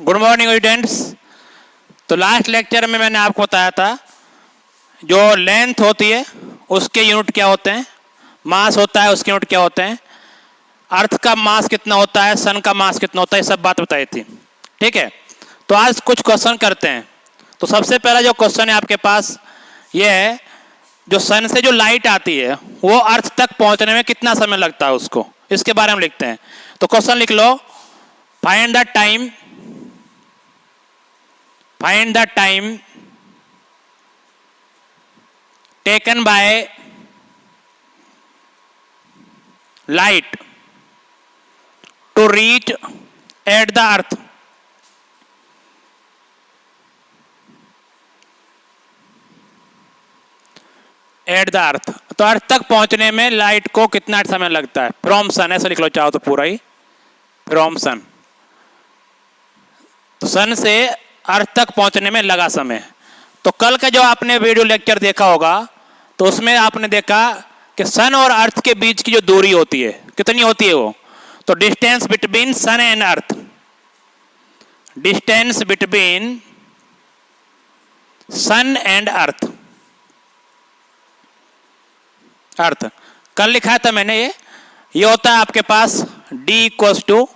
Good morning students. तो last lecture में मैंने आपको बताया था जो लेंथ होती है उसके यूनिट क्या होते हैं, मास होता है उसके यूनिट क्या होते हैं, अर्थ का मास कितना होता है, सन का मास कितना होता है, ये सब बात बताई थी। ठीक है, तो आज कुछ क्वेश्चन करते हैं। तो सबसे पहला जो क्वेश्चन है आपके पास ये है, जो सन से जो लाइट आती है वो अर्थ तक पहुंचने में कितना समय लगता है, उसको इसके बारे में लिखते हैं। तो क्वेश्चन लिख लो, find the time taken by light to reach at the earth. तो अर्थ तक पहुंचने में लाइट को कितना समय लगता है, फ्रॉम सन, ऐसे लिख लो चाहो तो पूरा ही, फ्रॉम सन। तो सन से अर्थ तक पहुंचने में लगा समय। तो कल का जो आपने वीडियो लेक्चर देखा होगा तो उसमें आपने देखा कि सन और अर्थ के बीच की जो दूरी होती है कितनी होती है वो, तो distance between sun and earth, distance between sun and earth, earth कल लिखा था मैंने, ये होता है आपके पास d इक्वल्स टू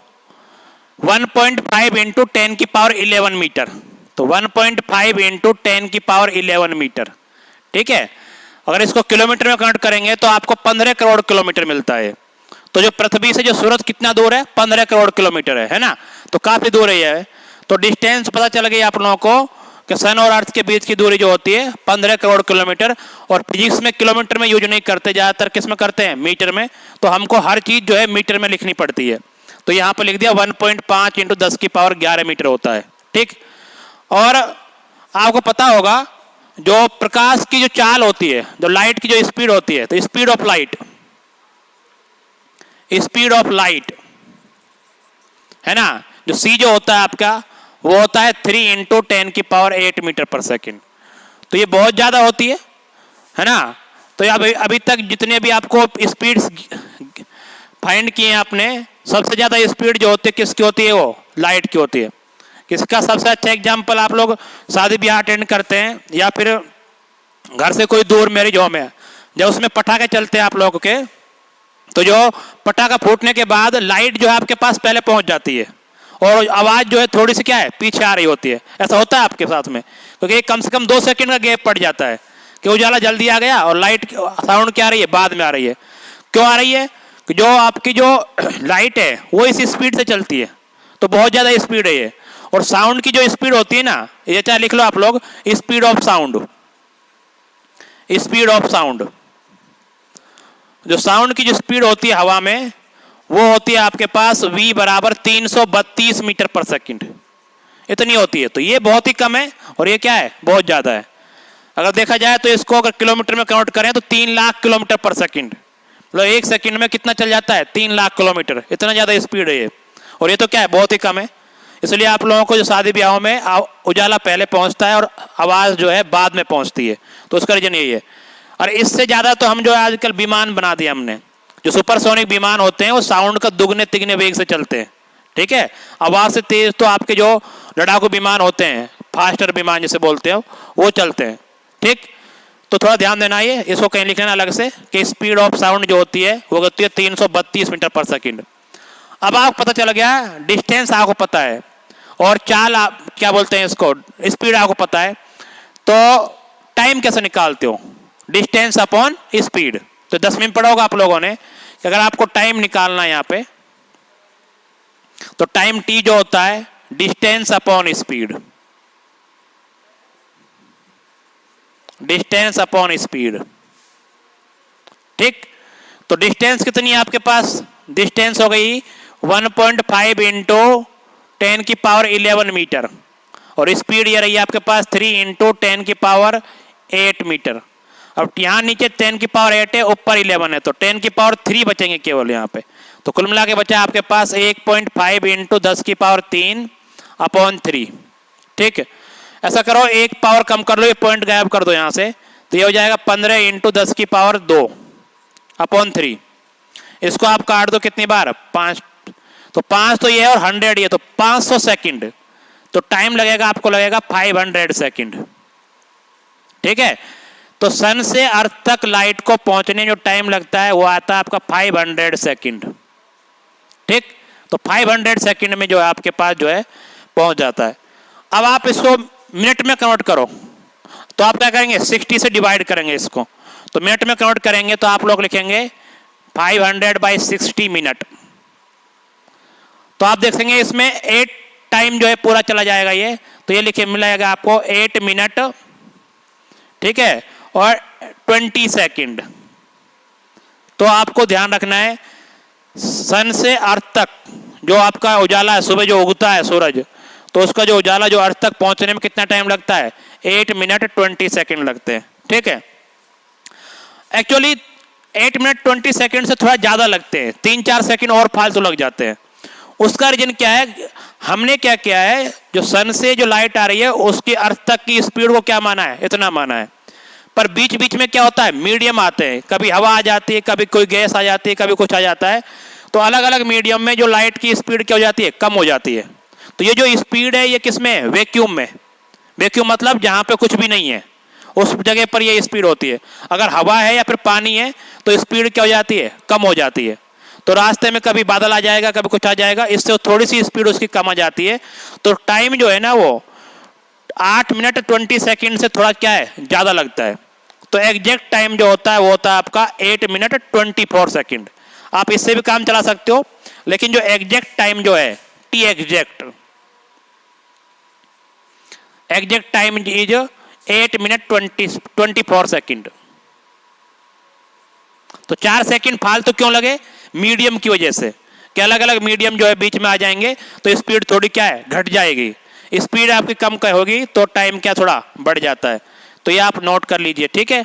1.5 इंटू 10 की पावर 11 मीटर। तो 1.5 इंटू 10 की पावर 11 मीटर। ठीक है, अगर इसको किलोमीटर में कन्वर्ट करेंगे तो आपको 15 करोड़ किलोमीटर मिलता है। तो जो पृथ्वी से जो सूरज कितना दूर है, 15 करोड़ किलोमीटर है ना, तो काफी दूर है। तो डिस्टेंस पता चल गई आप लोगों को कि सन और अर्थ के बीच की दूरी जो होती है 15 करोड़ किलोमीटर। और फिजिक्स में किलोमीटर में यूज नहीं करते, ज्यादातर किस में करते हैं, मीटर में। तो हमको हर चीज जो है मीटर में लिखनी पड़ती है। तो यहाँ पर लिख दिया 1.5 इंटू 10 की पावर 11 मीटर होता है। ठीक, और आपको पता होगा जो प्रकाश की जो चाल होती है, जो लाइट की जो स्पीड होती है, तो स्पीड ऑफ लाइट है ना, जो सी जो होता है आपका वो होता है 3 इंटू 10 की पावर 8 मीटर पर सेकेंड। तो ये बहुत ज्यादा होती है ना। तो अभी तक जितने भी आपको स्पीड फाइंड किए हैं आपने, सबसे ज्यादा स्पीड जो होती है किसकी होती है, वो लाइट की होती है। किसका सबसे अच्छा एग्जाम्पल, आप लोग शादी ब्याह अटेंड करते हैं या फिर घर से कोई दूर मैरिज होम है, जब उसमें पटाखे चलते हैं आप लोगों के, तो जो पटाखा फूटने के बाद लाइट जो है आपके पास पहले पहुंच जाती है और आवाज जो है थोड़ी सी क्या है, पीछे आ रही होती है। ऐसा होता है आपके साथ में, क्योंकि कम से कम 2 सेकंड का गैप पड़ जाता है कि उजाला जल्दी आ गया और लाइट साउंड क्या आ रही है, बाद में आ रही है। क्यों आ रही है, कि जो आपकी जो लाइट है वो इस स्पीड से चलती है, तो बहुत ज्यादा स्पीड है ये। और साउंड की जो स्पीड होती है ना, ये चाहे लिख लो आप लोग, स्पीड ऑफ साउंड, जो साउंड की जो स्पीड होती है हवा में, वो होती है आपके पास v बराबर 332 मीटर पर सेकंड, इतनी होती है। तो ये बहुत ही कम है और ये क्या है, बहुत ज्यादा है। अगर देखा जाए तो इसको अगर किलोमीटर में कन्वर्ट करें तो 3 लाख किलोमीटर पर सेकंड, मतलब 1 सेकंड में कितना चल जाता है, 3 लाख किलोमीटर, इतना ज्यादा स्पीड है ये। और ये तो क्या है, बहुत ही कम है। इसलिए आप लोगों को जो शादी ब्याहों में उजाला पहले पहुंचता है और आवाज जो है बाद में पहुंचती है, तो उसका रीजन यही है। और इससे ज्यादा तो हम जो आजकल विमान बना दिए हमने, जो सुपरसोनिक विमान होते हैं वो साउंड का दुगने तिगने वेग से चलते हैं। ठीक है, आवाज से तेज तो आपके जो लड़ाकू विमान होते हैं, फास्टर विमान जिसे बोलते हैं, वो चलते हैं। ठीक, तो थोड़ा ध्यान देना, ये इसको कहीं लिखना अलग से कि स्पीड ऑफ साउंड जो होती है वो होती है 332 मीटर पर सेकंड। अब आपको पता चल गया, डिस्टेंस आपको पता है और चाल आप क्या बोलते हैं इसको, स्पीड आपको पता है, तो टाइम कैसे निकालते हो, डिस्टेंस अपॉन स्पीड। तो 10 में पढ़ा होगा आप लोगों ने कि अगर आपको टाइम निकालना है यहाँ पे, तो टाइम t जो होता है distance upon speed, distance upon speed. ठीक, तो डिस्टेंस कितनी है आपके पास, डिस्टेंस हो गई 1.5 इंटू 10 की पावर 11 मीटर, और स्पीड ये रही है आपके पास 3 इंटू 10 की पावर 8 मीटर। अब यहाँ नीचे 10 की पावर 8 है, ऊपर 11 है, तो 10 की पावर 3 बचेंगे केवल यहाँ पे। तो कुल मिला के बचा आपके पास 1.5 इंटू 10 की पावर 3 अपॉन 3। ठीक, ऐसा करो, एक पावर कम कर लो, ये पॉइंट गायब कर दो यहाँ से, तो ये हो जाएगा 15 इंटू 10 की पावर 2 अपॉन 3। इसको आप काट दो कितनी बार, 5, तो 5 तो ये है और 100 ये, तो 500 सेकंड। तो टाइम लगेगा, आपको लगेगा 500 सेकंड। ठीक है, तो सन से अर्थ तक लाइट को पहुंचने जो टाइम लगता है वो आता है आपका 500 सेकंड। ठीक, तो 500 सेकंड में जो है आपके पास जो है पहुंच जाता है। अब आप इसको मिनट में कन्वर्ट करो, तो आप क्या करेंगे, 60 से डिवाइड करेंगे इसको, तो मिनट में कन्वर्ट करेंगे तो आप लोग लिखेंगे 500/60 मिनट। तो आप देखेंगे इसमें 8 टाइम जो है पूरा चला जाएगा ये, तो ये लिखे मिलेगा आपको 8 मिनट, ठीक है, और 20 सेकंड। तो आपको ध्यान रखना है सन से अर्थ तक जो आपका उजाला है, सुबह जो उगता है सूरज, तो उसका जो उजाला जो अर्थ तक पहुंचने में कितना टाइम लगता है, 8 मिनट 20 सेकंड लगते हैं। ठीक है, एक्चुअली 8 मिनट 20 सेकंड से थोड़ा ज्यादा लगते हैं, 3-4 सेकंड और फालतू लग जाते हैं। उसका रीजन क्या है, हमने क्या किया है, जो सन से जो लाइट आ रही है उसकी अर्थ तक की स्पीड को क्या माना है, इतना माना है। पर बीच बीच में क्या होता है, मीडियम आते हैं, कभी हवा आ जाती है, कभी कोई गैस आ जाती है, कभी कुछ आ जाता है, तो अलग अलग मीडियम में जो लाइट की स्पीड क्या हो जाती है, कम हो जाती है। तो ये जो स्पीड है ये किस में है, वैक्यूम में। वैक्यूम मतलब जहां पे कुछ भी नहीं है उस जगह पर ये स्पीड होती है। अगर हवा है या फिर पानी है तो स्पीड क्या हो जाती है, कम हो जाती है। तो रास्ते में कभी बादल आ जाएगा, कभी कुछ आ जाएगा, इससे थोड़ी सी स्पीड उसकी कम आ जाती है। तो टाइम जो है ना वो 8 मिनट 20 सेकंड से थोड़ा क्या है, ज्यादा लगता है। तो एग्जैक्ट टाइम जो होता है वो होता है आपका 8 मिनट 24 सेकंड। आप इससे भी काम चला सकते हो, लेकिन जो एग्जैक्ट टाइम जो है, T exact time is 8 minute 24 second. तो 4 सेकंड फालतू क्यों लगे, मीडियम की वजह से, कि अलग अलग मीडियम जो है बीच में आ जाएंगे तो स्पीड थोड़ी क्या है, घट जाएगी। स्पीड आपकी कम का होगी तो टाइम क्या थोड़ा बढ़ जाता है। तो ये आप नोट कर लीजिए। ठीक है,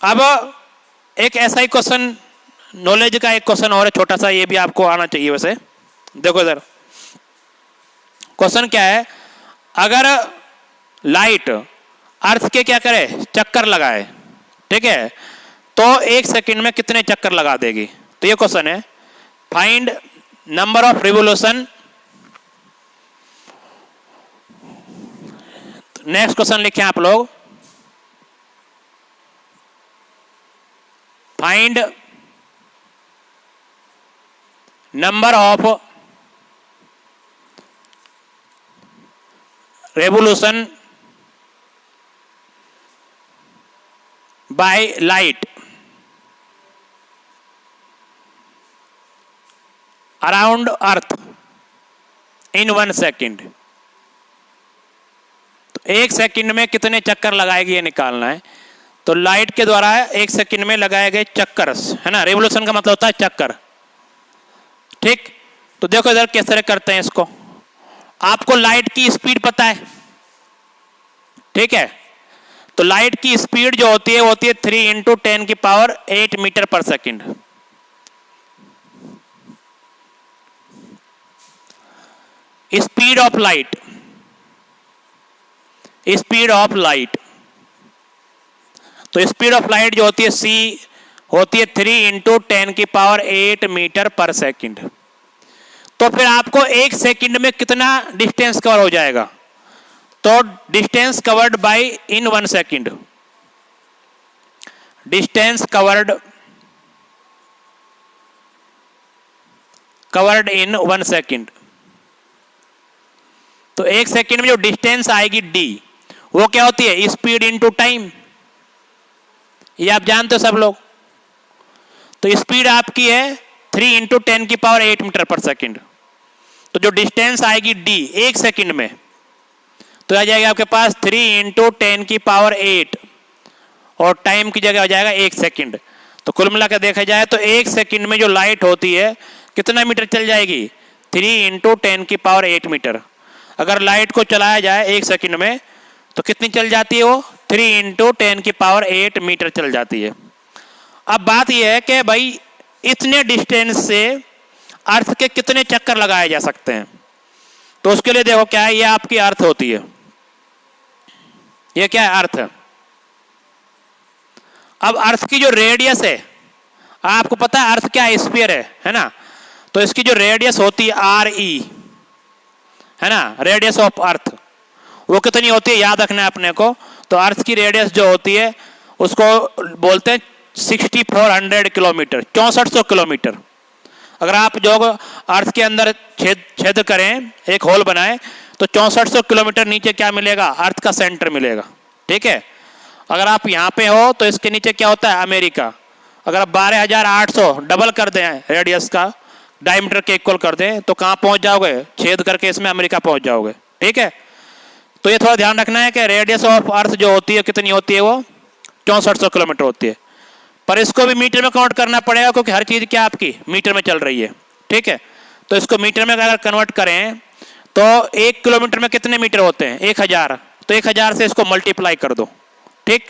अब एक ऐसा ही क्वेश्चन, नॉलेज का एक क्वेश्चन और है छोटा सा, ये भी आपको आना चाहिए वैसे। देखो इधर क्वेश्चन क्या है, अगर लाइट अर्थ के क्या करे, चक्कर लगाए, ठीक है, तो 1 सेकंड में कितने चक्कर लगा देगी। तो ये क्वेश्चन है, find number of revolution. Next question लिखें आप लोग, find number of revolution by light around earth in 1 second. तो 1 सेकंड में कितने चक्कर लगाएगी ये निकालना है। तो लाइट के द्वारा 1 सेकंड में लगाए गए चक्कर है ना, रेवोल्यूशन का मतलब होता है चक्कर। ठीक, तो देखो इधर किस तरह करते हैं इसको। आपको लाइट की स्पीड पता है, ठीक है, तो लाइट की स्पीड जो होती है वो होती है 3 × 10⁸ मीटर पर second. Speed of light, speed of light, तो स्पीड ऑफ लाइट जो होती है c होती है 3 × 10⁸ मीटर पर सेकंड। तो फिर आपको 1 सेकंड में कितना डिस्टेंस कवर हो जाएगा, तो distance covered by in 1 second, distance covered in 1 second. तो 1 सेकंड में जो डिस्टेंस आएगी d, वो क्या होती है, स्पीड इनटू टाइम। ये आप जानते हो सब लोग। तो स्पीड आपकी है 3 × 10⁸ मीटर पर सेकंड। तो जो डिस्टेंस आएगी d 1 सेकंड में, तो आ जाएगा आपके पास 3 × 10⁸, और टाइम की जगह आ जाएगा 1 सेकंड। तो कुल मिलाकर देखा जाए तो 1 सेकंड में जो लाइट होती है कितना मीटर चल जाएगी, 3 × 10⁸ मीटर। अगर लाइट को चलाया जाए 1 सेकंड में तो कितनी चल जाती है, वो 3 × 10⁸ मीटर चल जाती है। अब बात यह है कि भाई इतने डिस्टेंस से अर्थ के कितने चक्कर लगाए जा सकते हैं। तो उसके लिए देखो क्या है, ये आपकी अर्थ होती है, ये क्या है, अर्थ है। अब अर्थ की जो रेडियस है, आपको पता है अर्थ क्या है, स्फीयर है ना, तो इसकी जो रेडियस होती है RE, है ना, रेडियस ऑफ अर्थ, वो कितनी होती है याद रखना है अपने को। तो अर्थ की रेडियस जो होती है उसको बोलते हैं 6400 किलोमीटर, 6400 किलोमीटर। अगर आप जो अर्थ के अंदर छेद करें, एक होल बनाए, तो 6400 किलोमीटर नीचे क्या मिलेगा, अर्थ का सेंटर मिलेगा। ठीक है, अगर आप यहाँ पे हो तो इसके नीचे क्या होता है, अमेरिका। अगर आप 12800 डबल कर दें रेडियस का, डायमीटर के इक्वल कर दें, तो कहाँ पहुंच जाओगे, छेद करके इसमें अमेरिका पहुंच जाओगे। ठीक है, तो ये थोड़ा ध्यान रखना है कि रेडियस ऑफ अर्थ जो होती है कितनी होती है, वो 6400 किलोमीटर होती है। पर इसको भी मीटर में कन्वर्ट करना पड़ेगा, क्योंकि हर चीज़ क्या आपकी मीटर में चल रही है। ठीक है, तो इसको मीटर में अगर कन्वर्ट करें तो 1 किलोमीटर में कितने मीटर होते हैं, 1000। तो 1000 से इसको मल्टीप्लाई कर दो। ठीक,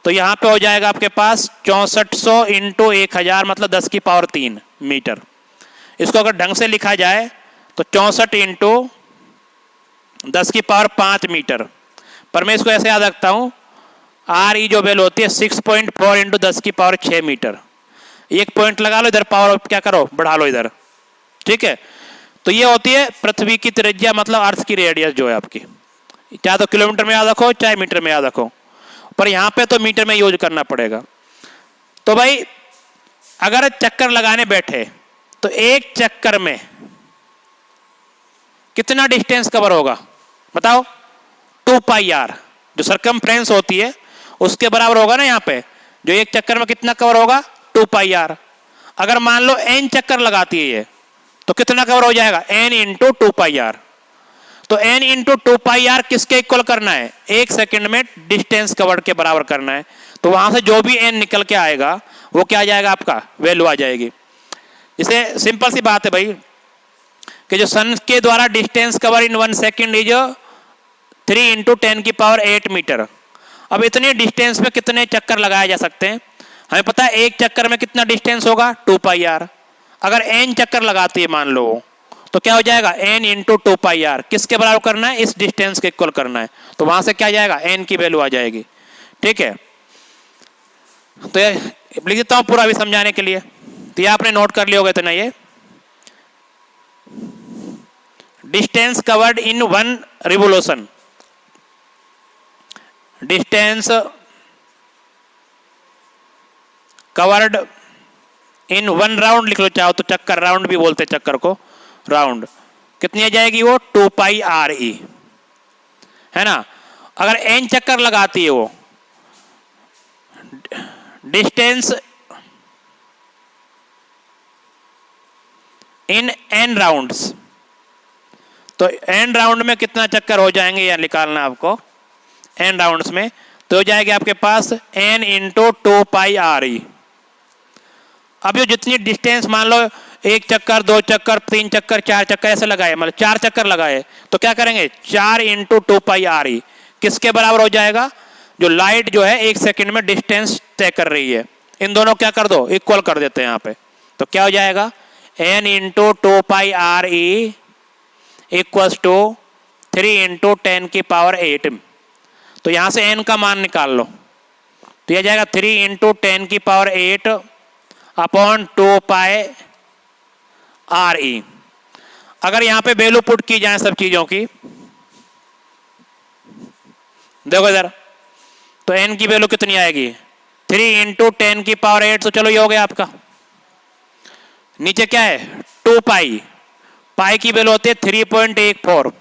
तो यहाँ पे हो जाएगा आपके पास 6400 इंटू 1000, मतलब 10 की पावर 3 मीटर। इसको अगर ढंग से लिखा जाए तो 64 इंटू 10 की पावर 5 मीटर। पर मैं इसको ऐसे याद रखता हूँ, आर ई जो वैल्यू होती है 6.4 इंटू 10 की पावर 6 मीटर। एक पॉइंट लगा लो इधर, पावर क्या करो, बढ़ा लो इधर। ठीक है, तो ये होती है पृथ्वी की त्रिज्या, मतलब अर्थ की रेडियस जो है आपकी, चाहे तो किलोमीटर में याद रखो चाहे मीटर में याद रखो, पर यहाँ पे तो मीटर में यूज करना पड़ेगा। तो भाई अगर चक्कर लगाने बैठे तो एक चक्कर में कितना डिस्टेंस कवर होगा बताओ, 2 पाई आर, जो सरकमफ्रेंस होती है उसके बराबर होगा ना। यहाँ पे जो एक चक्कर में कितना कवर होगा, 2 पाई आर। अगर मान लो n चक्कर लगाती है ये, तो कितना कवर हो जाएगा, n इंटू 2 पाई आर। तो n इंटू 2 पाई आर किसके इक्वल करना है, 1 सेकंड में डिस्टेंस कवर्ड के बराबर करना है। तो वहां से जो भी n निकल के आएगा वो क्या आ जाएगा, आपका वैल्यू आ जाएगी। इसे सिंपल सी बात है भाई कि जो सन के द्वारा distance cover in 1 second is 3 into 10 की पावर 8 मीटर। अब इतने डिस्टेंस में कितने चक्कर लगाए जा सकते हैं, हमें पता है एक चक्कर में कितना डिस्टेंस होगा, 2 पाई आर। अगर n चक्कर लगाती है मान लो, तो क्या हो जाएगा, n इंटू 2 पाई आर। किसके बराबर करना है, इस डिस्टेंस के इक्वल करना है। तो वहां से क्या जाएगा, n की वैल्यू आ जाएगी। ठीक है, तो लिख देता हूं पूरा अभी समझाने के लिए। तो ये आपने नोट कर लिया होगा इतना, ये distance covered in 1 revolution, distance covered in 1 round लिख लो, चाहो तो चक्कर, राउंड भी बोलते चक्कर को, राउंड कितनी आ जाएगी वो, 2 पाई आर ई, है ना। अगर n चक्कर लगाती है वो, डिस्टेंस इन n राउंड्स, तो n राउंड में कितना चक्कर हो जाएंगे या निकालना आपको, n राउंड्स में तो हो जाएगी आपके पास n इंटू 2 पाई आर ई। अब ये जितनी डिस्टेंस मान लो 1 चक्कर, 2 चक्कर, 3 चक्कर, 4 चक्कर ऐसे लगाए, मतलब 4 चक्कर लगाए, तो क्या करेंगे, 4 इंटू 2 पाई आर ई किसके बराबर हो जाएगा, जो लाइट जो है 1 सेकंड में डिस्टेंस तय कर रही है, इन दोनों क्या कर दो, इक्वल कर देते हैं यहाँ पे। तो क्या हो जाएगा, n into 2 pi r e equals to 3 into 10 की पावर 8। तो यहां से n का मान निकाल लो, तो यह जाएगा 3 इंटू 10 की पावर 8 अपॉन 2 पाई आर ई। अगर यहां पे वैल्यू पुट की जाए सब चीजों की, देखो इधर, तो n की वैल्यू कितनी आएगी, 3 इंटू 10 की पावर 8। तो चलो ये हो गया आपका। नीचे क्या है, 2 पाई, पाई की वैल्यू होती है 3.14।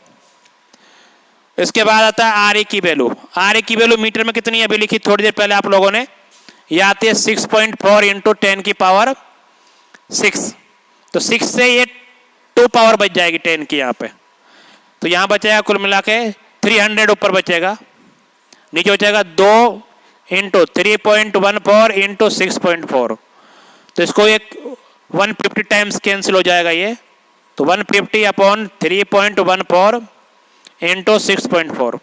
इसके बाद आता है आर ई की वैल्यू। आर ई की वैल्यू मीटर में कितनी है, अभी लिखी थोड़ी देर पहले आप लोगों ने, ये आती है 6.4 इंटू 10 की पावर 6। तो 6 से ये 2 पावर बच जाएगी 10 की यहाँ पे। तो यहाँ बचेगा कुल मिला के 300 ऊपर बचेगा, नीचे बचेगा 2 इंटू 3.14 इंटू 6.4। तो इसको एक 150 टाइम्स कैंसिल हो जाएगा ये, तो 150 अपॉन 3.14 इंटू 6.4।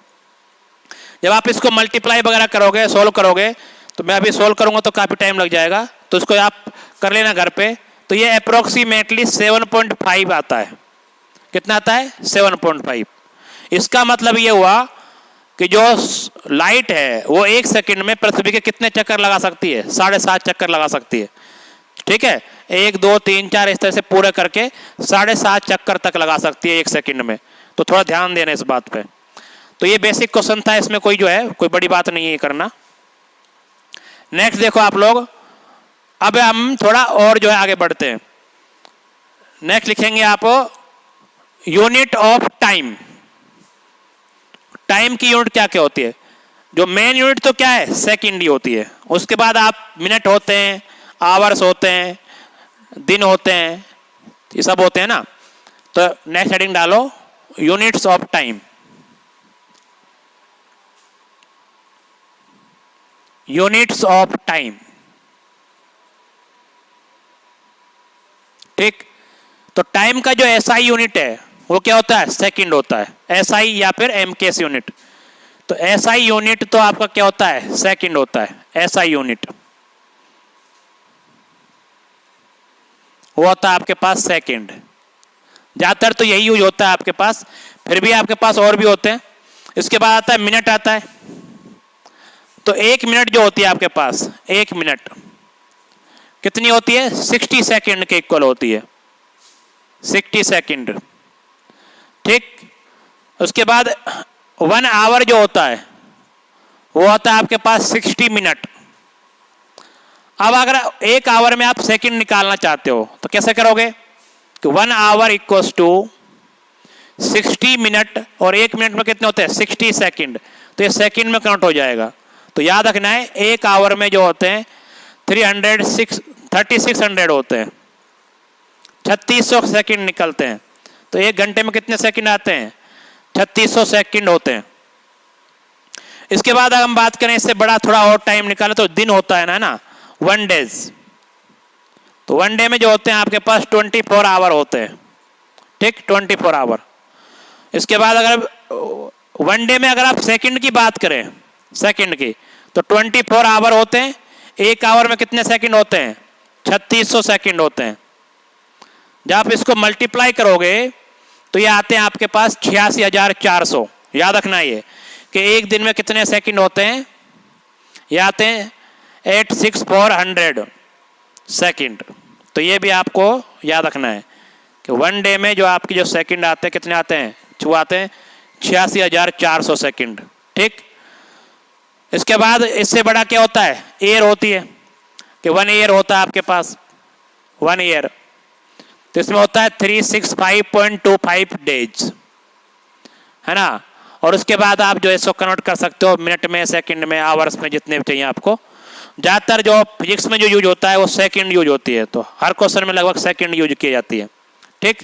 जब आप इसको मल्टीप्लाई वगैरह करोगे, सोल्व करोगे, तो मैं अभी सोल्व करूंगा तो काफी टाइम लग जाएगा, तो इसको आप कर लेना घर पे। तो ये अप्रोक्सीमेटली 7.5 आता है। कितना आता है, 7.5। इसका मतलब ये हुआ कि जो लाइट है वो 1 सेकंड में पृथ्वी के कितने चक्कर लगा सकती है, 7.5 चक्कर लगा सकती है। ठीक है, 1 2 3 4 इस तरह से पूरे करके 7.5 चक्कर तक लगा सकती है 1 सेकंड में। तो थोड़ा ध्यान देना इस बात पे। तो ये बेसिक क्वेश्चन था, इसमें कोई जो है कोई बड़ी बात नहीं है करना। नेक्स्ट देखो आप लोग, अब हम थोड़ा और जो है आगे बढ़ते हैं। नेक्स्ट लिखेंगे आप यूनिट ऑफ टाइम। टाइम की यूनिट क्या क्या होती है? जो मेन यूनिट तो क्या है, सेकंड ही होती है। उसके बाद आप मिनट होते हैं, आवर्स होते हैं, दिन होते हैं, ये सब होते हैं ना। तो नेक्स्ट हेडिंग डालो units of time. Units of time, ठीक। तो टाइम का जो एसआई यूनिट है वो क्या होता है, सेकंड होता है, एसआई या फिर एमकेएस यूनिट। तो एसआई यूनिट तो आपका क्या होता है, सेकंड होता है। एसआई यूनिट वो होता है आपके पास सेकंड, ज्यादातर तो यही यूज होता है आपके पास, फिर भी आपके पास और भी होते हैं। इसके बाद आता है मिनट आता है। तो एक मिनट जो होती है आपके पास, एक मिनट कितनी होती है, 60 सेकंड के इक्वल होती है, 60 सेकंड, ठीक। उसके बाद 1 आवर जो होता है वो होता है आपके पास 60 मिनट। अब अगर 1 आवर में आप सेकंड निकालना चाहते हो तो कैसे करोगे कि 1 आवर इक्वल्स टू 60 मिनट, और 1 मिनट में कितने होते हैं, 60 सेकंड। तो ये सेकंड में काउंट हो जाएगा। तो याद रखना है 1 आवर में जो होते हैं 3600 होते हैं, 3600 सेकंड निकलते हैं। तो 1 घंटे में कितने सेकंड आते हैं, 3600 सेकंड होते हैं। इसके बाद अगर हम बात करें इससे बड़ा थोड़ा और टाइम निकालें तो दिन होता है ना 1 डेज। तो 1 डे में जो होते हैं आपके पास 24 आवर होते हैं, ठीक, 24 आवर। इसके बाद अगर 1 डे में अगर आप सेकंड की बात करें, सेकंड की, तो 24 आवर होते हैं। 1 आवर में कितने सेकंड होते हैं, 3600 सेकंड होते हैं। जब आप इसको मल्टीप्लाई करोगे तो ये आते हैं आपके पास 86,400। याद रखना ये कि एक दिन में कितने सेकंड होते हैं, ये आते हैं 86,400 सेकंड। तो ये भी आपको याद रखना है कि 1 डे में जो आपके जो सेकंड आते हैं कितने आते हैं, जो आते हैं 86,400 सेकंड, ठीक। इसके बाद इससे बड़ा क्या होता है, ईयर होती है कि 1 ईयर होता है आपके पास, 1 ईयर। तो इसमें होता है 365.25 डेज, है ना। और उसके बाद आप जो है इसको कन्वर्ट कर सकते हो मिनट में, सेकंड में, आवर्स में, जितने भी चाहिए आपको। ज्यादातर जो फिजिक्स में जो यूज होता है वो सेकंड यूज होती है, तो हर क्वेश्चन में लगभग सेकंड यूज की जाती है, ठीक।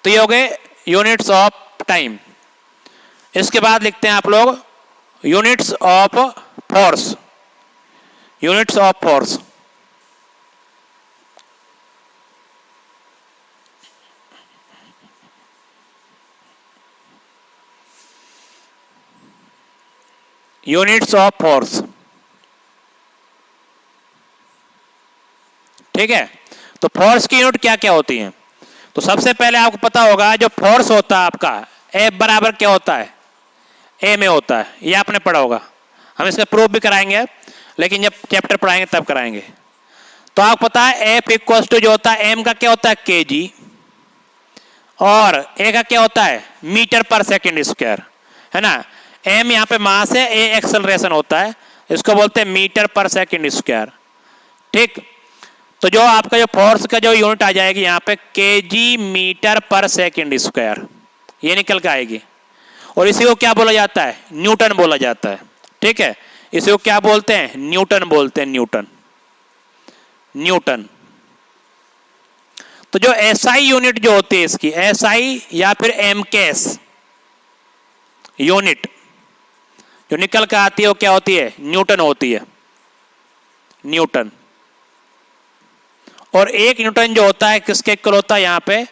तो ये हो गए यूनिट्स ऑफ टाइम। इसके बाद लिखते हैं आप लोग units of force. Units of force, units of force, ठीक है। तो फोर्स की यूनिट क्या क्या होती हैं? तो सबसे पहले आपको पता होगा जो फोर्स होता है आपका F बराबर क्या होता है, ए में होता है, ये आपने पढ़ा होगा। हम इसका प्रूफ भी कराएंगे, लेकिन जब चैप्टर पढ़ाएंगे तब कराएंगे। तो आपको पता है F इक्वल टू जो होता है M का क्या होता है kg, और A का क्या होता है मीटर पर सेकेंड स्क्वायर, है ना। M यहाँ पे मास है, A एक्सेलरेशन होता है, इसको बोलते हैं मीटर पर सेकेंड स्क्वायर, ठीक। तो जो आपका जो फोर्स का जो यूनिट आ जाएगी यहाँ पे केजी मीटर पर सेकेंड स्क्वायर, ये निकल के आएगी। और इसी को क्या बोला जाता है, न्यूटन बोला जाता है, ठीक है। इसी को क्या बोलते हैं, न्यूटन बोलते हैं, न्यूटन, न्यूटन। तो जो एसआई यूनिट जो होती है इसकी, एसआई या फिर एमकेएस यूनिट जो निकल के आती है वो क्या होती है, न्यूटन होती है, न्यूटन। और 1 न्यूटन जो होता है किसके इक्वल होता है, यहाँ पे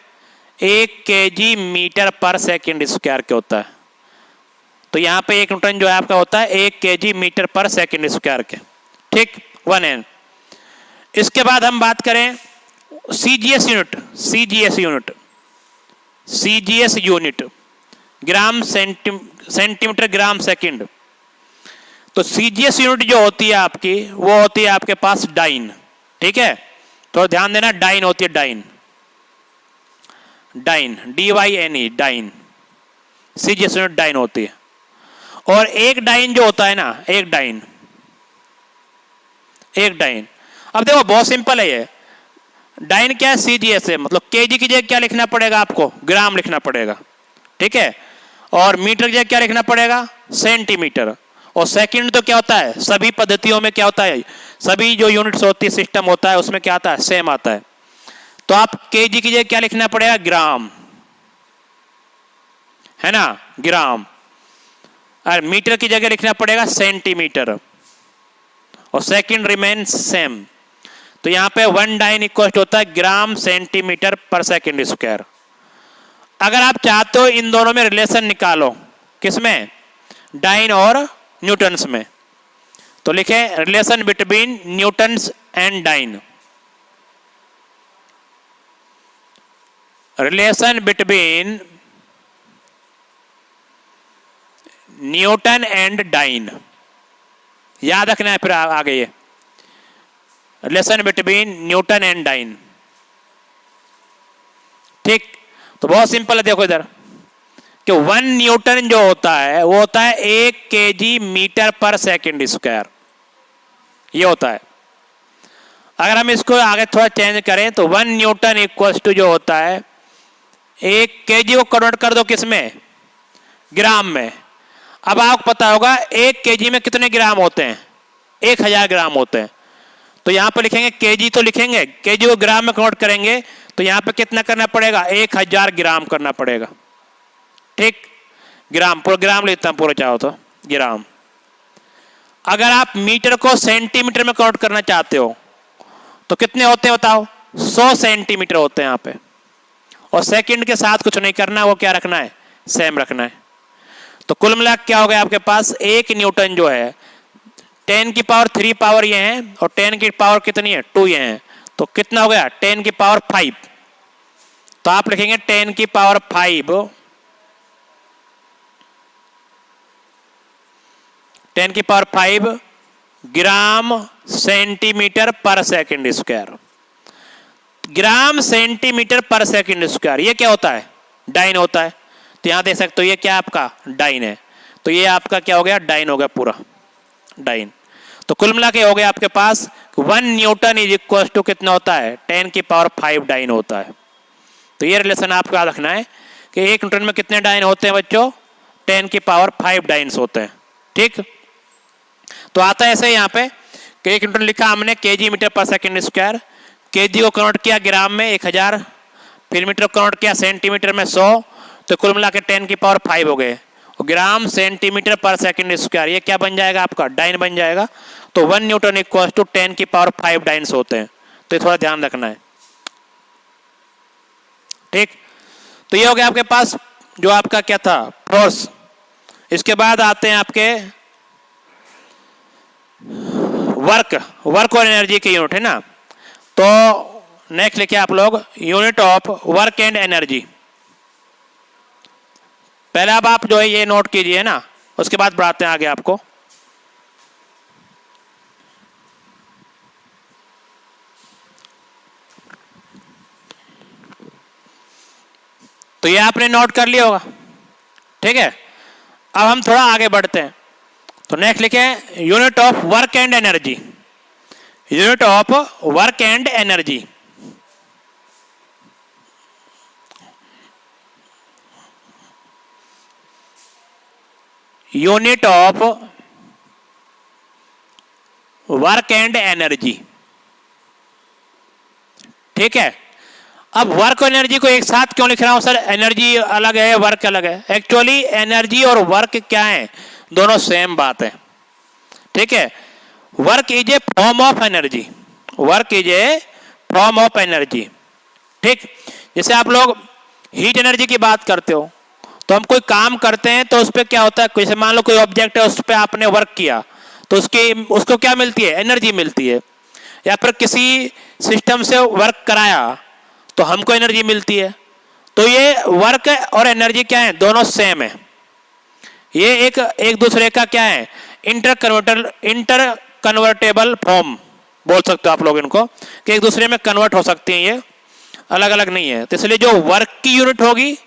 1 केजी मीटर पर सेकेंड स्क्वायर के होता है। तो यहाँ पे 1 न्यूटन जो है आपका होता है 1 केजी मीटर पर सेकेंड स्क्वायर के, ठीक, 1 N। इसके बाद हम बात करें CGS unit, CGS unit, CGS unit gram centimetre gram second. तो सीजीएस यूनिट जो होती है आपकी वो होती है आपके पास डाइन, ठीक है। तो ध्यान देना, डाइन होती है, dyne, dyne, DYNE, dyne. CGS unit dyne होती है। और एक डाइन जो होता है ना, एक डाइन, अब देखो बहुत सिंपल है ये डाइन क्या है, सीजीएस है, मतलब केजी की जगह क्या लिखना पड़ेगा आपको, ग्राम लिखना पड़ेगा, ठीक है। और मीटर की जगह क्या लिखना पड़ेगा, सेंटीमीटर। और सेकंड तो क्या होता है, सभी पद्धतियों में क्या होता है, सभी जो यूनिट्स होती है, सिस्टम होता है, उसमें क्या आता है, सेम आता है। तो आप केजी की जगह क्या लिखना पड़ेगा, ग्राम, है ना, ग्राम। और मीटर की जगह लिखना पड़ेगा सेंटीमीटर, और सेकंड रिमेन्स सेम। तो यहां पे 1 डाइन इक्वल होता है ग्राम सेंटीमीटर पर सेकंड स्क्वायर। अगर आप चाहते हो इन दोनों में रिलेशन निकालो, किसमें, डाइन और न्यूटन्स में, तो लिखे relation between newtons and dyne, relation between newton and dyne, याद रखना है फिर आगे ये relation between newton and dyne, ठीक। तो बहुत सिंपल है, देखो इधर कि 1 न्यूटन जो होता है वो होता है 1 केजी मीटर पर सेकंड स्क्वायर, ये होता है। अगर हम इसको आगे थोड़ा चेंज करें तो 1 न्यूटन इक्वल्स टू जो होता है 1 केजी को कन्वर्ट कर दो किसमें, ग्राम में। अब आपको पता होगा 1 केजी में कितने ग्राम होते हैं, 1000 ग्राम होते हैं। तो यहां पर लिखेंगे केजी, तो लिखेंगे केजी को ग्राम में कन्वर्ट करेंगे तो यहां पे कितना करना पड़ेगा, 1000 ग्राम करना पड़ेगा, ठीक। ग्राम, पूरा ग्राम लेता हूं, पूरा चाहो तो ग्राम। अगर आप मीटर को सेंटीमीटर में कन्वर्ट करना चाहते हो तो कितने होते हैं बताओ, 100 सेंटीमीटर होते हैं यहां पे। और सेकंड के साथ कुछ नहीं करना, वो क्या रखना है, सेम रखना है। तो कुल मिला क्या हो गया आपके पास, 1 न्यूटन जो है 10 की पावर 3 पावर ये है, और 10 की पावर कितनी है, 2 ये है। तो कितना हो गया, 10 की पावर 5। तो आप लिखेंगे 10 की पावर 5, 10 की पावर 5 ग्राम सेंटीमीटर पर सेकंड स्क्वायर, ग्राम सेंटीमीटर पर सेकंड स्क्वायर। ये क्या होता है, डाइन होता है। तो यहां देख सकते हो ये क्या आपका डाइन है, तो ये आपका क्या हो गया, डाइन हो गया, पूरा डाइन। तो कुल मिला के हो गया आपके पास 1 न्यूटन इज इक्वल टू कितना होता है, 10 की पावर 5 डाइन होता है। तो ये रिलेशन आपको याद रखना है कि 1 न्यूटन में कितने डाइन होते हैं बच्चों, 10 की पावर 5 डाइन्स होते हैं, ठीक। तो आता है ऐसे यहाँ पे कि 1 न्यूटन लिखा हमने केजी मीटर पर सेकंड स्क्वायर, केजी को कन्वर्ट किया ग्राम में 1000, फिर मीटर को कन्वर्ट किया सेंटीमीटर में 100, तो कुल मिला के 10 की पावर 5 हो गए। ग्राम सेंटीमीटर पर सेकंड स्क्वायर ये क्या बन जाएगा आपका, डाइन बन जाएगा। तो 1 न्यूटन इक्वल टू 10 की पावर 5 डाइन्स होते हैं। तो ये थोड़ा ध्यान रखना है, ठीक। तो ये हो गया आपके पास जो आपका क्या था, फोर्स। इसके बाद आते हैं आपके वर्क और एनर्जी के यूनिट, है ना। तो नेक्स्ट लिखिए आप लोग unit of work and energy. पहले अब आप जो है ये नोट कीजिए ना, उसके बाद बढ़ाते हैं आगे आपको। तो ये आपने नोट कर लिया होगा, ठीक है। अब हम थोड़ा आगे बढ़ते हैं। तो नेक्स्ट लिखे unit of work and energy, unit of work and energy. Unit of work and energy, ठीक है। अब वर्क और एनर्जी को एक साथ क्यों लिख रहा हूं सर, एनर्जी अलग है वर्क अलग है। एक्चुअली एनर्जी और वर्क क्या है, दोनों सेम बात है, ठीक है। Work is a form of energy, work is a form of energy, ठीक। जैसे आप लोग हीट एनर्जी की बात करते हो तो हम कोई काम करते हैं तो उस पर क्या होता है, जैसे मान लो कोई ऑब्जेक्ट है उस पर आपने वर्क किया तो उसको क्या मिलती है, एनर्जी मिलती है। या फिर किसी सिस्टम से वर्क कराया तो हमको एनर्जी मिलती है। तो ये वर्क और एनर्जी क्या है, दोनों सेम है। ये एक दूसरे का क्या है, इंटर कन्वर्टेबल फॉर्म बोल सकते हो आप लोग इनको, कि एक दूसरे में कन्वर्ट हो सकती हैं, ये अलग अलग नहीं है। तो इसलिए जो वर्क की यूनिट होगी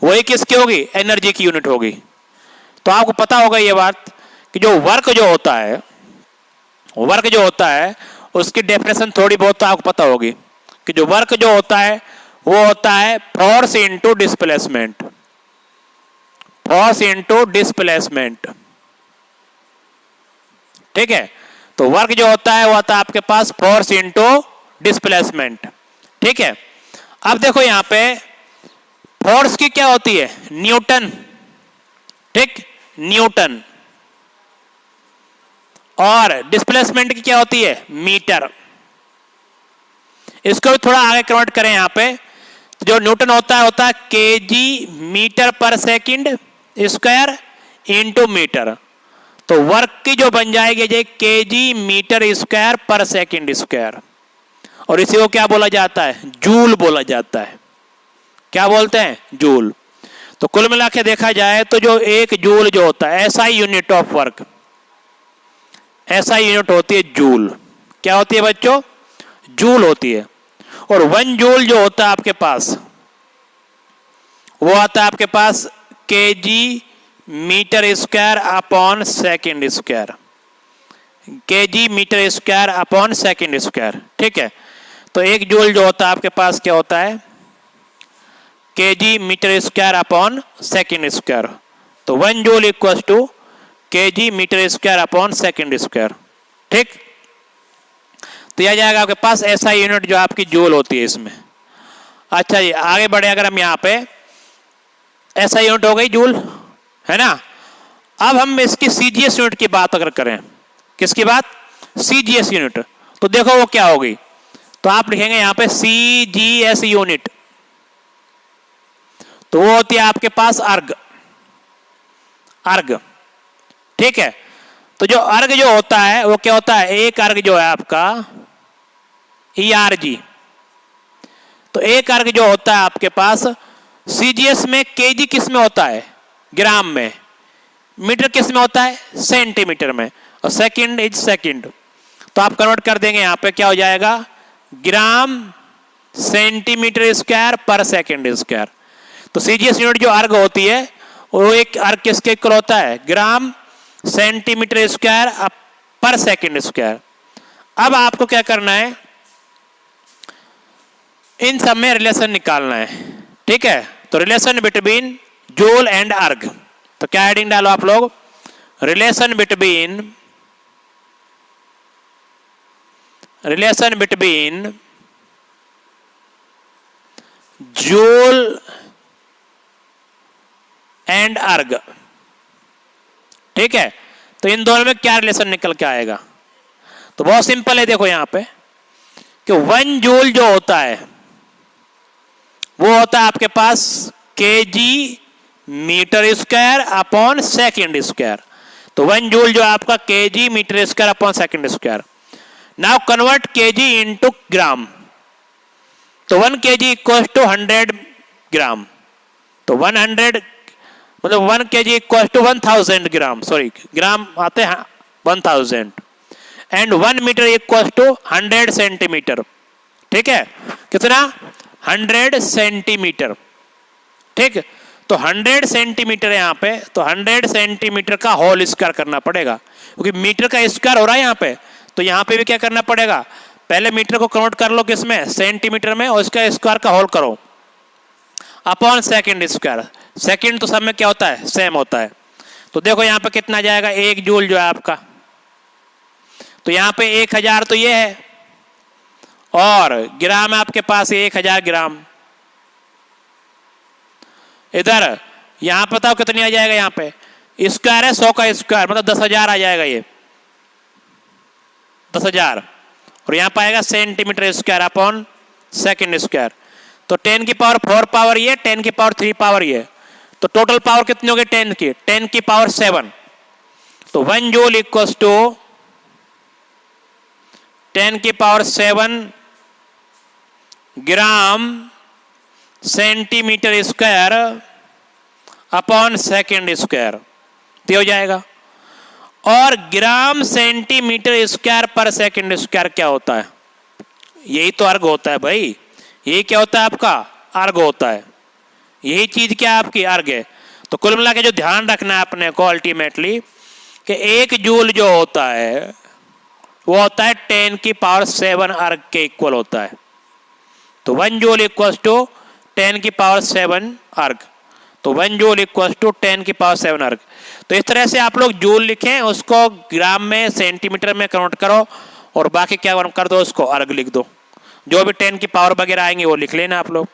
वही किसकी होगी, एनर्जी की यूनिट होगी। तो आपको पता होगा ये बात कि जो वर्क जो होता है, वर्क जो होता है उसकी डेफिनेशन थोड़ी बहुत तो आपको पता होगी कि जो वर्क जो होता है वो होता है force into displacement, force into displacement. ठीक है, तो वर्क जो होता है वो आता है आपके पास फोर्स इनटू डिस्प्लेसमेंट। ठीक है, अब देखो यहां पे फोर्स की क्या होती है, न्यूटन। ठीक, न्यूटन। और डिस्प्लेसमेंट की क्या होती है, मीटर। इसको भी थोड़ा आगे कन्वर्ट करें यहां पे, तो जो न्यूटन होता है केजी मीटर पर सेकंड स्क्वायर इनटू मीटर। तो वर्क की जो बन जाएगी ये केजी मीटर स्क्वायर पर सेकंड स्क्वायर, और इसी को क्या बोला जाता है, जूल बोला जाता है। क्या बोलते हैं, जूल। तो कुल मिला के देखा जाए तो जो एक जूल जो होता है, ऐसा ही यूनिट ऑफ वर्क, ऐसा यूनिट होती है जूल। क्या होती है बच्चों, जूल होती है। और 1 जूल जो होता है आपके पास वो आता है आपके पास KG metre square upon second square, KG metre square upon second square. ठीक है, तो 1 जूल जो होता है आपके पास क्या होता है, KG metre square upon second square. तो 1 joule equal to KG metre square upon second square. ठीक, तो यह जाएगा आपके पास ऐसा यूनिट जो आपकी जूल होती है इसमें। अच्छा जी, आगे बढ़े अगर हम यहाँ पे, ऐसा यूनिट हो गई जूल, है ना। अब हम इसकी सीजीएस यूनिट की बात अगर करें, किसकी बात, सीजीएस यूनिट, तो देखो वो क्या होगी। तो आप लिखेंगे यहां पे सीजीएस यूनिट, तो वो होती है आपके पास अर्ग, अर्ग। ठीक है, तो जो अर्ग जो होता है वो क्या होता है, एक अर्ग जो है आपका ERG। तो एक अर्ग जो होता है आपके पास सीजीएस में, केजी किस में होता है, ग्राम में, मीटर किस में होता है, सेंटीमीटर में, और सेकंड इज सेकंड। तो आप कन्वर्ट कर देंगे यहां पे, क्या हो जाएगा, ग्राम सेंटीमीटर स्क्वायर पर सेकंड स्क्वायर। तो सीजीएस यूनिट जो अर्ग होती है वो एक अर्ग किसके इक्वल होता है, ग्राम सेंटीमीटर स्क्वायर पर सेकंड स्क्वायर। अब आपको क्या करना है, इन सब में रिलेशन निकालना है। ठीक है, तो रिलेशन बिटवीन जूल एंड अर्ग, तो क्या हेडिंग डालो आप लोग, relation between, relation between joule and अर्ग। ठीक है, तो इन दोनों में क्या रिलेशन निकल के आएगा, तो बहुत सिंपल है। देखो यहां पे कि 1 जूल जो होता है वो होता है आपके पास KG metre square upon second square. तो 1 जूल जो आपका KG metre square upon second square. Now convert KG into gram, तो 1 केजी इक्वल टू 100 ग्राम। तो 100 मतलब 1 KG equal to 1000 gram, sorry gram आते हैं 1000, and 1 metre equal to 100 centimetre. ठीक है, कितना, 100 सेंटीमीटर। ठीक, तो 100 सेंटीमीटर यहां पे, तो 100 सेंटीमीटर का होल स्क्वायर करना पड़ेगा, क्योंकि मीटर का स्क्वायर हो रहा है यहां पे, तो यहां पे भी क्या करना पड़ेगा, पहले मीटर को कन्वर्ट कर लो किसमें, सेंटीमीटर में, और इसका स्क्वायर का होल करो अपॉन सेकंड स्क्वायर। सेकंड तो सब में क्या होता है, सेम होता है। तो देखो यहां पे कितना जाएगा, 1 जूल जो है आपका, तो यहां पे 1000 तो ये है, और ग्राम आपके पास 1000 ग्राम। इधर यहां बताओ कितनी आ जाएगा, यहां पे स्क्वायर है 100 का स्क्वायर, मतलब 10,000 आ जाएगा ये, 10,000, और यहां पाएगा centimetre square upon second square. तो 10 की पावर 4 पावर ये, 10 की पावर 3 पावर ये, तो टोटल पावर कितनी होगी 10 की, 10 की पावर 7। तो 1 जूल इक्वल्स टू 10 की power 7 gram centimetre square upon second square, तो हो जाएगा। और ग्राम सेंटीमीटर स्क्वायर पर सेकंड स्क्वायर क्या होता है, यही तो अर्ग होता है भाई, यही क्या होता है आपका, अर्ग होता है। यही चीज क्या आपकी अर्ग है। तो कुल मिला के जो ध्यान रखना है अपने को अल्टीमेटली कि 1 जूल जो होता है वो होता है 10⁻7 अर्ग के इक्वल होता है। तो 1 जूल इक्वल टू 10⁻7 अर्ग। तो 1 जूल इक्वल टू 10⁻7 अर्ग। तो इस तरह से आप लोग जूल लिखें, उसको ग्राम में सेंटीमीटर में कन्वर्ट करो और बाकी क्या कर दो, उसको अर्ग लिख दो। जो भी 10 की पावर वगैरह आएंगे वो लिख लेना आप लोग।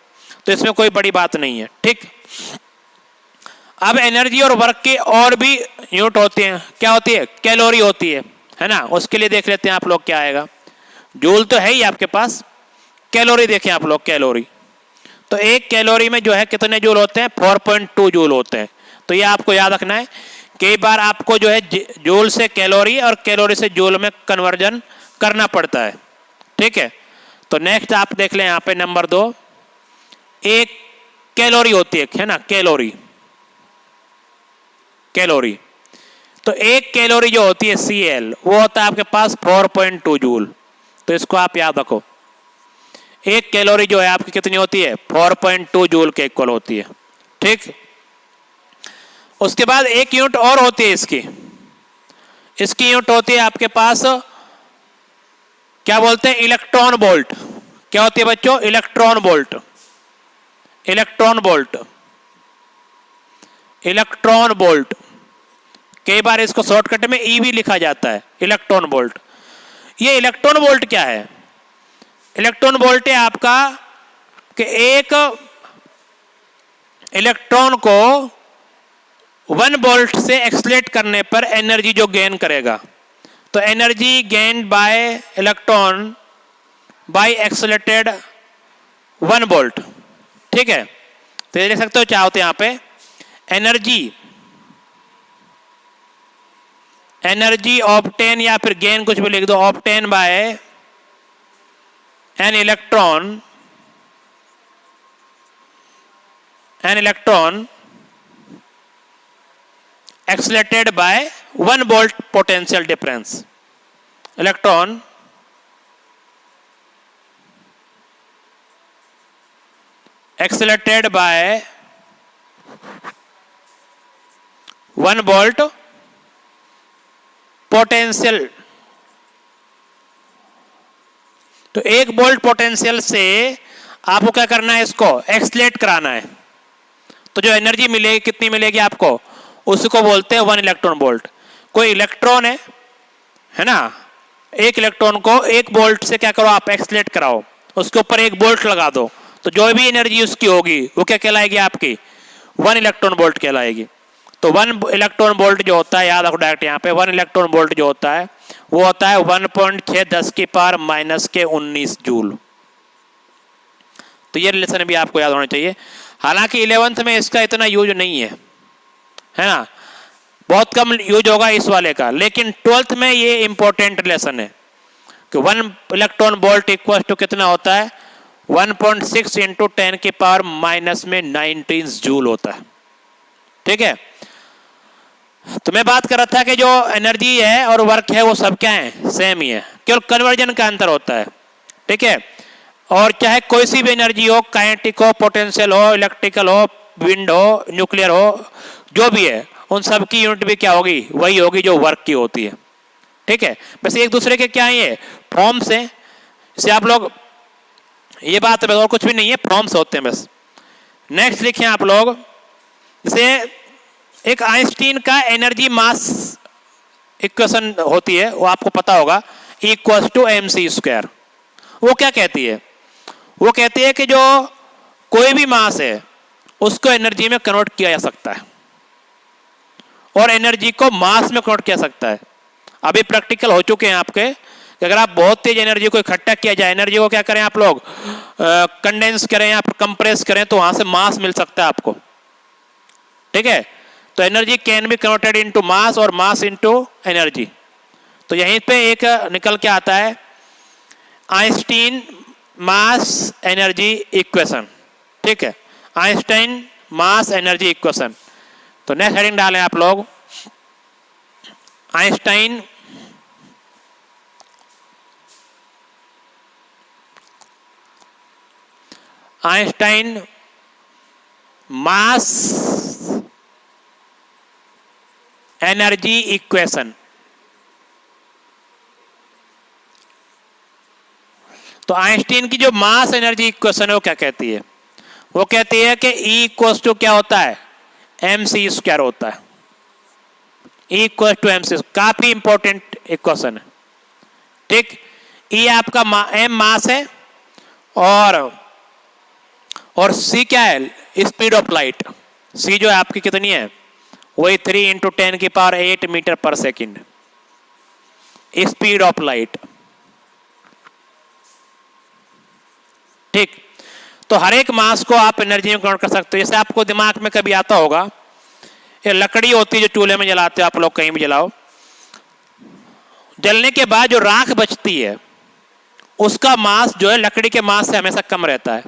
तो इसमें कोई बड़ी बात नहीं है, ठीक। अब एनर्जी और वर्क की और भी यूनिट होती हैं। क्या होती है? कैलोरी होती है ना। उसके लिए देख लेते हैं आप लोग क्या आएगा। जूल तो है ही आपके पास, कैलोरी देखें आप लोग। कैलोरी तो 1 कैलोरी में जो है कितने जूल होते हैं? 4.2 जूल होते हैं। तो ये आपको याद रखना है। कई बार आपको जो है जूल से कैलोरी और कैलोरी से जूल में कन्वर्जन करना पड़ता है, ठीक है। तो नेक्स्ट आप देख लें यहां पे नंबर 2, 1 कैलोरी होती है ना। कैलोरी कैलोरी तो 1 कैलोरी जो होती है Cl वो होता है आपके पास 4.2 जूल। तो इसको आप याद रखो। 1 कैलोरी जो है आपकी कितनी होती है? 4.2 जूल के इक्वल होती है, ठीक। उसके बाद एक यूनिट और होती है इसकी यूनिट होती है आपके पास, क्या बोलते हैं? Electron volt. क्या होती है बच्चों? Electron volt. Electron volt electron volt कई बार इसको शॉर्टकट में ई भी लिखा जाता है, इलेक्ट्रॉन वोल्ट। ये इलेक्ट्रॉन वोल्ट क्या है? इलेक्ट्रॉन वोल्ट है आपका कि एक इलेक्ट्रॉन को 1 वोल्ट से एक्सलेट करने पर एनर्जी जो गेन करेगा, तो energy gain by electron by accelerated 1 volt, ठीक है। तो ये देख सकते हो क्या होते हैं यहां पे एनर्जी ऑब्टेन या फिर गेन कुछ भी लिख दो, obtain by an electron accelerated by 1 volt potential difference. Electron accelerated by 1 volt potential. तो 1 वोल्ट पोटेंशियल से आपको क्या करना है? इसको एक्सलेट कराना है। तो जो एनर्जी मिलेगी कितनी मिलेगी आपको? उसको बोलते हैं 1 इलेक्ट्रॉन वोल्ट। कोई इलेक्ट्रॉन है ना, 1 इलेक्ट्रॉन को 1 वोल्ट से क्या करो आप? एक्सलेट कराओ, उसके ऊपर 1 वोल्ट लगा दो, तो जो भी एनर्जी उसकी होगी वो क्या कहलाएगी? आपकी 1 इलेक्ट्रॉन वोल्ट कहलाएगी। तो 1 इलेक्ट्रॉन वोल्ट जो होता है, याद रखो डायरेक्ट यहाँ पे, 1 इलेक्ट्रॉन वोल्ट जो होता है वो होता है 1.6 10 की पावर -19 जूल। तो ये रिलेशन भी आपको याद होना चाहिए। हालांकि 11th में इसका इतना यूज नहीं है ना, बहुत कम यूज होगा इस वाले का, लेकिन 12th में ये इंपॉर्टेंट रिलेशन है कि 1 इलेक्ट्रॉन वोल्ट इक्वल टू कितना होता है? 1.6 इंटू 10 की पावर -19 जूल होता है, ठीक है। तो मैं बात कर रहा था कि जो एनर्जी है और वर्क है वो सब क्या है? सेम ही है, केवल कन्वर्जन का अंतर होता है, ठीक है। और चाहे कोई सी भी एनर्जी हो, काइनेटिक हो, पोटेंशियल हो, इलेक्ट्रिकल हो, विंड हो, न्यूक्लियर हो, जो भी है, उन सब की यूनिट भी क्या होगी? वही होगी जो वर्क की होती है, ठीक है। बस एक दूसरे के क्या है? फॉर्म्स है। इसे आप लोग ये बात है, और कुछ भी नहीं है, फॉर्म्स होते हैं बस। नेक्स्ट लिखें आप लोग, जैसे एक आइंस्टीन का एनर्जी मास इक्वेशन होती है, वो आपको पता होगा, इक्वल टू mc²। वो क्या कहती है? वो कहती है कि जो कोई भी मास है उसको एनर्जी में कन्वर्ट किया जा सकता है और एनर्जी को मास में कन्वर्ट किया जा सकता है। अभी प्रैक्टिकल हो चुके हैं आपके कि अगर आप बहुत तेज एनर्जी को इकट्ठा किया जाए, एनर्जी को क्या करें आप लोग? कंडेंस करें या कंप्रेस करें, तो वहां से मास मिल सकता है आपको, ठीक है। तो energy can be converted into mass और मास इनटू एनर्जी। तो यहीं पे एक निकल के आता है आइंस्टीन मास एनर्जी इक्वेशन, ठीक है। Einstein mass energy equation. तो नेक्स्ट हेडिंग डालें आप लोग, आइंस्टाइन मास एनर्जी इक्वेशन। तो आइंस्टीन की जो मास एनर्जी इक्वेशन है वो क्या कहती है? वो कहती है कि E इक्वल्स टू क्या होता है? mc स्क्वायर होता है। E इक्वल टू mc, काफी इंपॉर्टेंट इक्वेशन है। ठीक, E आपका m मास है और c क्या है? Speed of light. c जो है आपकी कितनी है? वही 3 × 10⁸ मीटर पर सेकेंड स्पीड ऑफ लाइट। ठीक, तो हर एक मास को आप एनर्जी में कन्वर्ट कर सकते हो। जैसे आपको दिमाग में कभी आता होगा, ये लकड़ी होती है जो चूल्हे में जलाते हो आप लोग, कहीं भी जलाओ, जलने के बाद जो राख बचती है उसका मास जो है लकड़ी के मास से हमेशा कम रहता है।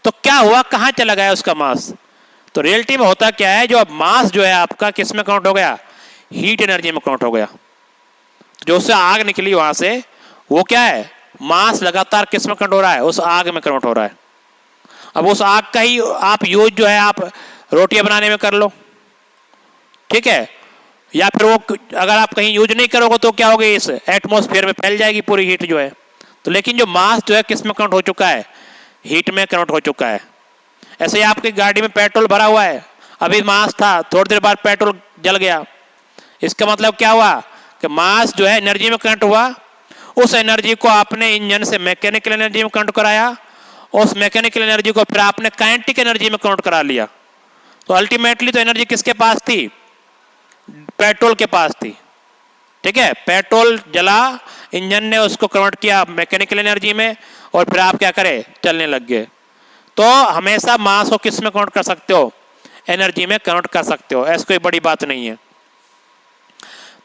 तो क्या हुआ, कहां चला गया उसका मास? तो रियलिटी में होता क्या है, जो अब मास जो है आपका किस में कन्वर्ट हो गया? हीट एनर्जी में कन्वर्ट हो गया। जो उससे आग निकली वहां से, वो क्या है? मास लगातार किस में कन्वर्ट हो रहा है? उस आग में कन्वर्ट हो रहा है। अब उस आग का ही आप यूज जो है आप रोटियां बनाने में कर लो, ठीक है, या फिर वो अगर आप कहीं यूज नहीं करोगे तो क्या होगी? इस एटमॉस्फेयर में फैल जाएगी पूरी हीट जो है। तो लेकिन जो मास जो है किस में कन्वर्ट हो चुका है? हीट में कन्वर्ट हो चुका है। ऐसे ही आपकी गाड़ी में पेट्रोल भरा हुआ है, अभी मास था, थोड़ी देर बाद पेट्रोल जल गया। इसका मतलब क्या हुआ कि मास जो है एनर्जी में कन्वर्ट हुआ। उस एनर्जी को आपने इंजन से मैकेनिकल एनर्जी में कन्वर्ट कराया, उस मैकेनिकल एनर्जी को फिर आपने काइनेटिक एनर्जी में कन्वर्ट करा लिया। तो अल्टीमेटली तो एनर्जी किसके पास थी? पेट्रोल के पास थी। ठीक है, पेट्रोल जला, इंजन ने उसको कन्वर्ट किया मैकेनिकल एनर्जी में, और फिर आप क्या करें? चलने लग गए। तो हमेशा मास को किस में कन्वर्ट कर सकते हो? एनर्जी में कन्वर्ट कर सकते हो। ऐसी कोई बड़ी बात नहीं है।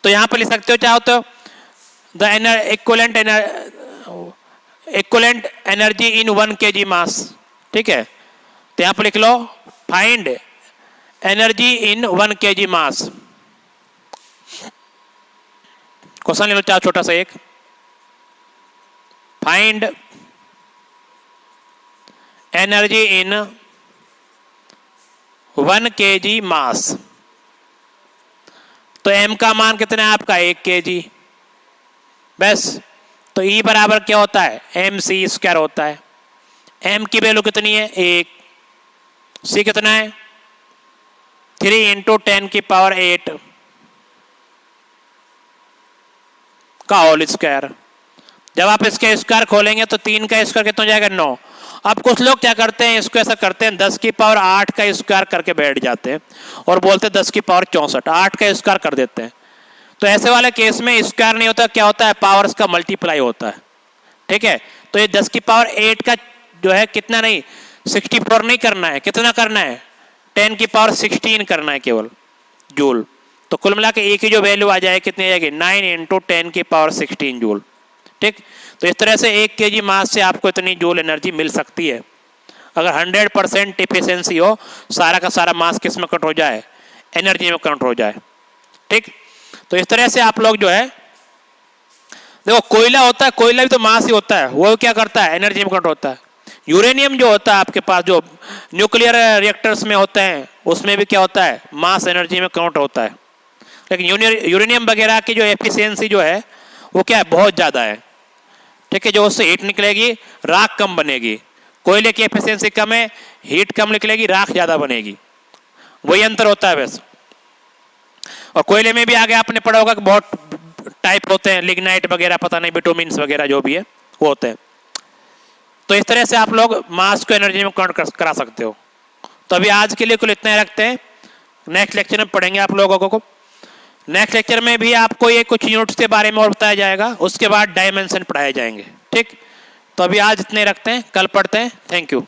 तो यहां पर लिख सकते हो, चाहो तो the equivalent energy in 1 kg mass. ठीक है, तो यहां पर लिख लो find energy in 1 kg mass. Question ले लो चाहो छोटा सा एक, find energy in 1 kg mass. तो m का मान कितना है आपका? 1 kg। बस, तो E बराबर क्या होता है? mc स्क्वायर होता है। m की वैल्यू कितनी है? 1। c कितना है? 3 × 10⁸ का होल स्क्वायर। जब आप इसके स्क्वायर खोलेंगे तो 3 का स्क्वायर कितना हो जाएगा? 9। अब कुछ लोग क्या करते हैं, इसको ऐसा करते हैं 10⁸ का स्क्वायर करके बैठ जाते हैं और बोलते हैं 10⁻64, 8 का स्क्वायर कर देते हैं। तो ऐसे वाले केस में स्क्वायर नहीं होता, क्या होता है? पावर्स का मल्टीप्लाई होता है। ठीक है, तो ये 10⁸ का जो है कितना नहीं, 64 नहीं करना है, कितना करना है? 10⁻16 करना है केवल, जूल। तो कुल मिला के एक ही जो वैल्यू आ जाए कितनी आ जाएगी? 9 × 10⁻16 जूल। ठीक, तो इस तरह से 1 kg मास से आपको इतनी जूल एनर्जी मिल सकती है। अगर 100% इफिशिएंसी हो, सारा का सारा मास किस में कन्वर्ट हो जाए? एनर्जी में कन्वर्ट हो जाए। ठीक, तो इस तरह से आप लोग जो है, देखो कोयला होता है, कोयला भी तो मास ही होता है, वो क्या करता है? एनर्जी में कन्वर्ट होता है। यूरेनियम जो होता है आपके पास, जो न्यूक्लियर रिएक्टर्स में होते हैं, उसमें भी क्या होता है? मास एनर्जी में कन्वर्ट होता है। लेकिन यूरेनियम वगैरह की जो एफिशिएंसी जो है वो क्या है? बहुत ज़्यादा है। ठीक है, जो उससे हीट निकलेगी, राख कम बनेगी। कोयले की एफिशिएंसी कम है, हीट कम निकलेगी, राख ज़्यादा बनेगी। वही अंतर होता है बस। और कोयले में भी आगे आपने पढ़ा होगा कि बहुत टाइप होते हैं, लिग्नाइट वगैरह, पता नहीं विटामिन्स वगैरह जो भी है वो होते हैं। तो इस तरह से आप लोग मास को एनर्जी में कन्वर्ट करा सकते हो। तो अभी आज के लिए कुल इतना ही रखते हैं, नेक्स्ट लेक्चर में पढ़ेंगे आप लोगों को। नेक्स्ट लेक्चर में भी आपको ये कुछ यूनिट्स के बारे में और बताया जाएगा, उसके बाद डायमेंशन पढ़ाए जाएंगे। ठीक, तो अभी आज इतने रखते हैं, कल पढ़ते हैं। Thank you.